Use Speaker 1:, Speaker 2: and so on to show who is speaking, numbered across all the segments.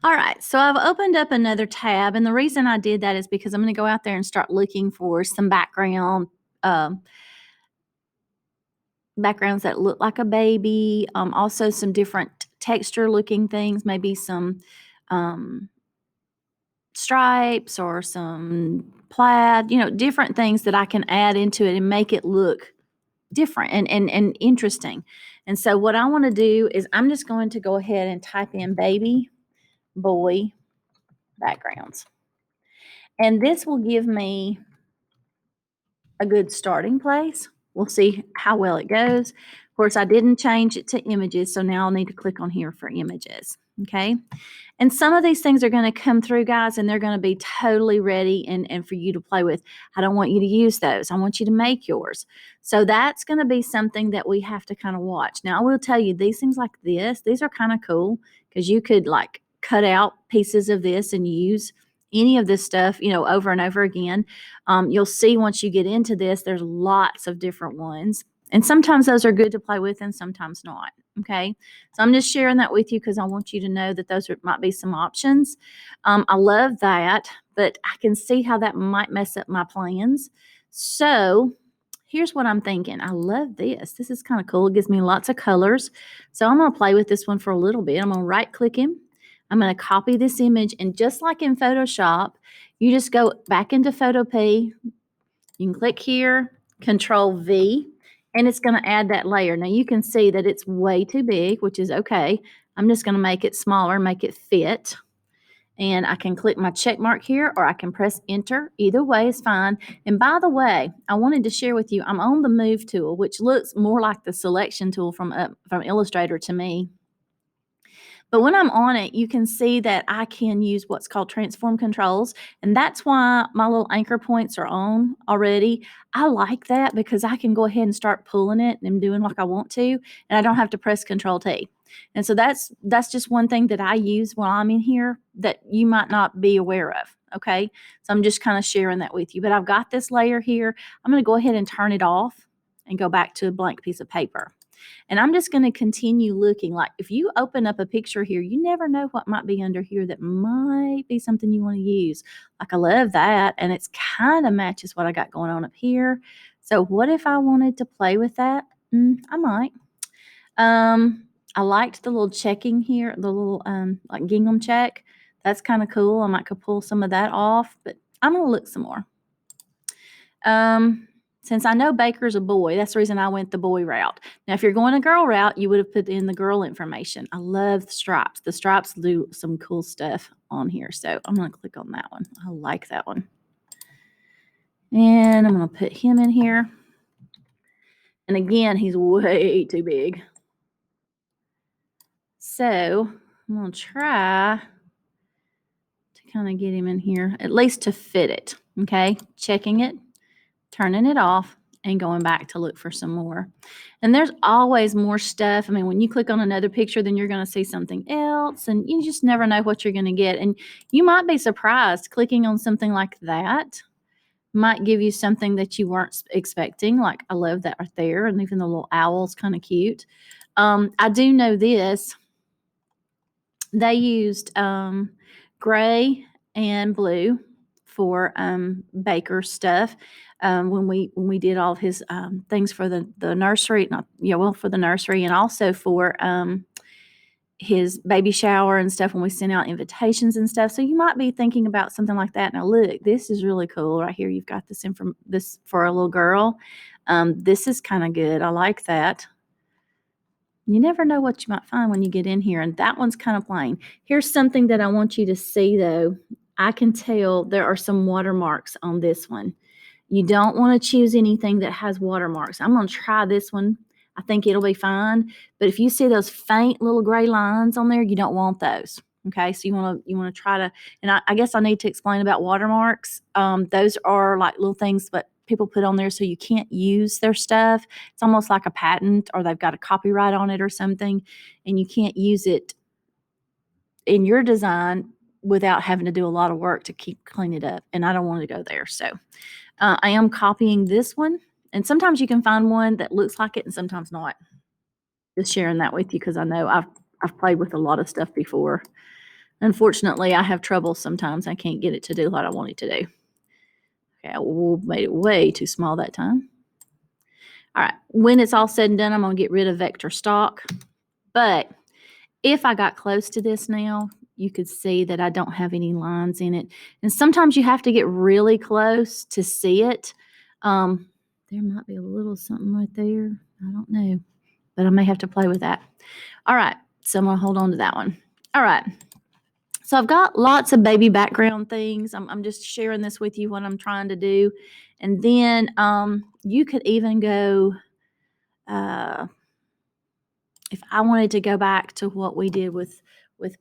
Speaker 1: All right, so I've opened up another tab, and the reason I did that is because I'm going to go out there and start looking for some backgrounds that look like a baby, also some different texture looking things, maybe some um, stripes or some plaid, different things that I can add into it and make it look different and interesting. And so what I want to do is I'm just going to go ahead and type in baby boy backgrounds. And this will give me a good starting place. We'll see how well it goes. Of course, I didn't change it to images, so now I'll need to click on here for images. Okay. And some of these things are going to come through, guys, and they're going to be totally ready and for you to play with. I don't want you to use those. I want you to make yours. So that's going to be something that we have to kind of watch. Now, I will tell you, these things like this, these are kind of cool because you could like cut out pieces of this and use any of this stuff, over and over again. You'll see once you get into this, there's lots of different ones. And sometimes those are good to play with and sometimes not. Okay. So I'm just sharing that with you because I want you to know that those might be some options. I love that, but I can see how that might mess up my plans. So here's what I'm thinking. I love this. This is kind of cool. It gives me lots of colors. So I'm going to play with this one for a little bit. I'm going to right click him. I'm going to copy this image. And just like in Photoshop, you just go back into Photopea. You can click here, Control V, and it's going to add that layer. Now you can see that it's way too big, which is okay. I'm just going to make it smaller, make it fit. And I can click my check mark here or I can press enter. Either way is fine. And by the way, I wanted to share with you, I'm on the move tool, which looks more like the selection tool from Illustrator to me. But when I'm on it, you can see that I can use what's called transform controls. And that's why my little anchor points are on already. I like that because I can go ahead and start pulling it and doing like I want to, and I don't have to press Control T. And so that's just one thing that I use while I'm in here that you might not be aware of. Okay. So I'm just kind of sharing that with you. But I've got this layer here. I'm going to go ahead and turn it off and go back to a blank piece of paper. And I'm just going to continue looking. Like if you open up a picture here, you never know what might be under here that might be something you want to use. Like I love that. And it's kind of matches what I got going on up here. So what if I wanted to play with that? I might. I liked the little checking here, the little like gingham check. That's kind of cool. I might could pull some of that off, but I'm going to look some more. Since I know Baker's a boy, that's the reason I went the boy route. Now, if you're going a girl route, you would have put in the girl information. I love the stripes. The stripes do some cool stuff on here. So I'm going to click on that one. I like that one. And I'm going to put him in here. And again, he's way too big. So I'm going to try to kind of get him in here, at least to fit it. Okay, checking it, turning it off, and going back to look for some more. And there's always more stuff. I mean, when you click on another picture, then you're going to see something else, and you just never know what you're going to get. And you might be surprised clicking on something like that might give you something that you weren't expecting. Like I love that right there, and even the little owl's kind of cute. I do know this. They used gray and blue for Baker stuff when we did all of his things for the nursery, for the nursery, and also for his baby shower and stuff when we sent out invitations and stuff. So you might be thinking about something like that. Now look, this is really cool right here. You've got this this for a little girl. This is kind of good. I like that. You never know what you might find when you get in here, and that one's kind of plain. Here's something that I want you to see, though. I can tell there are some watermarks on this one. You don't want to choose anything that has watermarks. I'm going to try this one. I think it'll be fine. But if you see those faint little gray lines on there, you don't want those. Okay, so you want to try to, and I guess I need to explain about watermarks. Those are like little things, but people put on there so you can't use their stuff. It's almost like a patent or they've got a copyright on it or something, and you can't use it in your design without having to do a lot of work to clean it up. And I don't want to go there. So I am copying this one. And sometimes you can find one that looks like it and sometimes not. Just sharing that with you because I know I've played with a lot of stuff before. Unfortunately, I have trouble sometimes. I can't get it to do what I want it to do. Okay, I made it way too small that time. All right, when it's all said and done, I'm going to get rid of vector stock. But if I got close to this now, you could see that I don't have any lines in it. And sometimes you have to get really close to see it. There might be a little something right there. I don't know, but I may have to play with that. All right, so I'm going to hold on to that one. All right. So I've got lots of baby background things. I'm just sharing this with you, what I'm trying to do. And then you could even go, if I wanted to go back to what we did with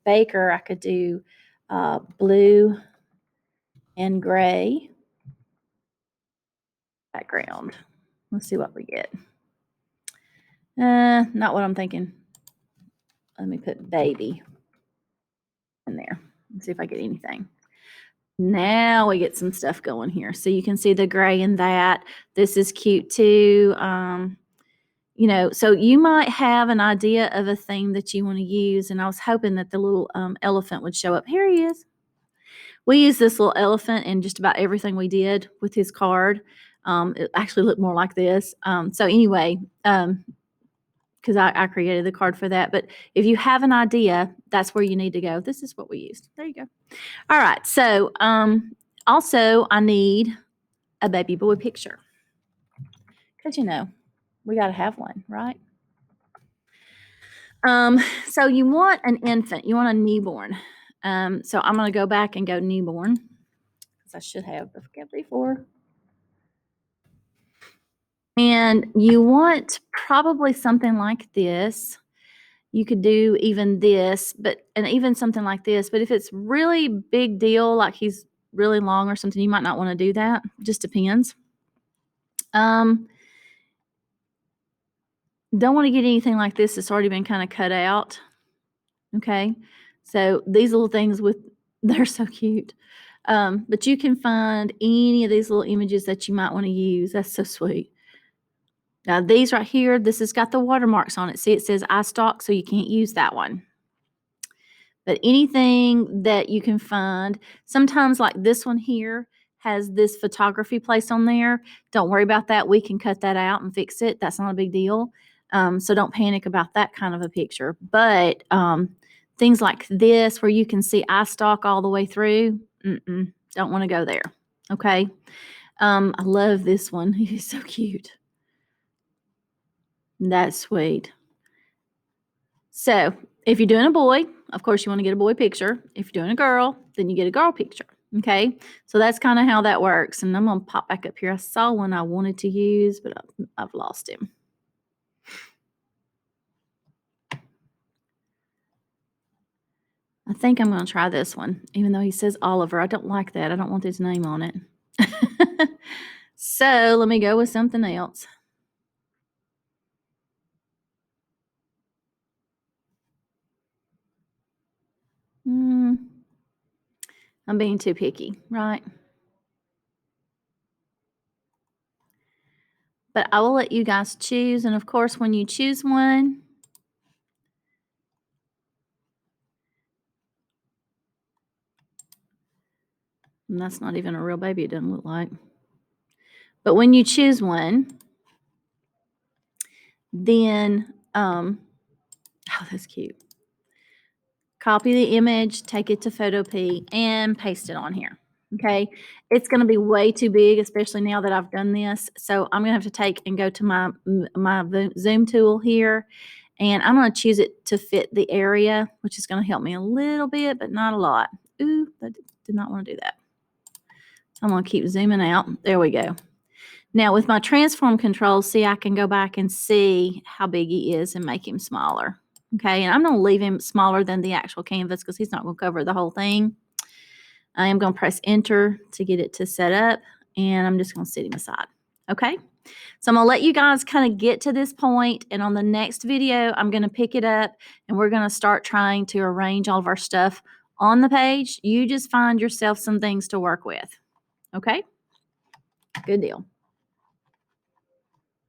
Speaker 1: Baker, I could do blue and gray background. Let's see what we get. Not what I'm thinking. Let me put baby in there and see if I get anything. Now we get some stuff going here. So you can see the gray in that. This is cute too. You know, so you might have an idea of a theme that you want to use. And I was hoping that the little elephant would show up. Here he is. We use this little elephant in just about everything we did with his card. It actually looked more like this. So anyway, because I created the card for that. But if you have an idea, that's where you need to go. This is what we used. There you go. All right. So also, I need a baby boy picture. Because, you know, we got to have one, right? So you want an infant. You want a newborn. So I'm going to go back and go newborn. Because I should have before. And you want probably something like this. You could do even this, and even something like this. But if it's really big deal, like he's really long or something, you might not want to do that. Just depends. Don't want to get anything like this that's already been kind of cut out. Okay. So these little things they're so cute. But you can find any of these little images that you might want to use. That's so sweet. Now, these right here, this has got the watermarks on it. See, it says iStock, so you can't use that one. But anything that you can find, sometimes like this one here has this photography place on there. Don't worry about that. We can cut that out and fix it. That's not a big deal. So don't panic about that kind of a picture. But things like this where you can see iStock all the way through, don't want to go there. Okay. I love this one. He's so cute. That's sweet. So if you're doing a boy, of course, you want to get a boy picture. If you're doing a girl, then you get a girl picture. Okay. So that's kind of how that works. And I'm going to pop back up here. I saw one I wanted to use, but I've lost him. I think I'm going to try this one, even though he says Oliver. I don't like that. I don't want his name on it. So let me go with something else. I'm being too picky, right? But I will let you guys choose. And of course, when you choose one, and that's not even a real baby, it doesn't look like. But when you choose one, then, oh, that's cute. Copy the image, take it to Photopea, and paste it on here. Okay. It's going to be way too big, especially now that I've done this. So I'm going to have to take and go to my zoom tool here, and I'm going to choose it to fit the area, which is going to help me a little bit, but not a lot. Ooh, I did not want to do that. So I'm going to keep zooming out. There we go. Now with my transform control, see, I can go back and see how big he is and make him smaller. Okay, and I'm going to leave him smaller than the actual canvas because he's not going to cover the whole thing. I am going to press enter to get it to set up, and I'm just going to set him aside. Okay, so I'm going to let you guys kind of get to this point, and on the next video, I'm going to pick it up, and we're going to start trying to arrange all of our stuff on the page. You just find yourself some things to work with. Okay, good deal.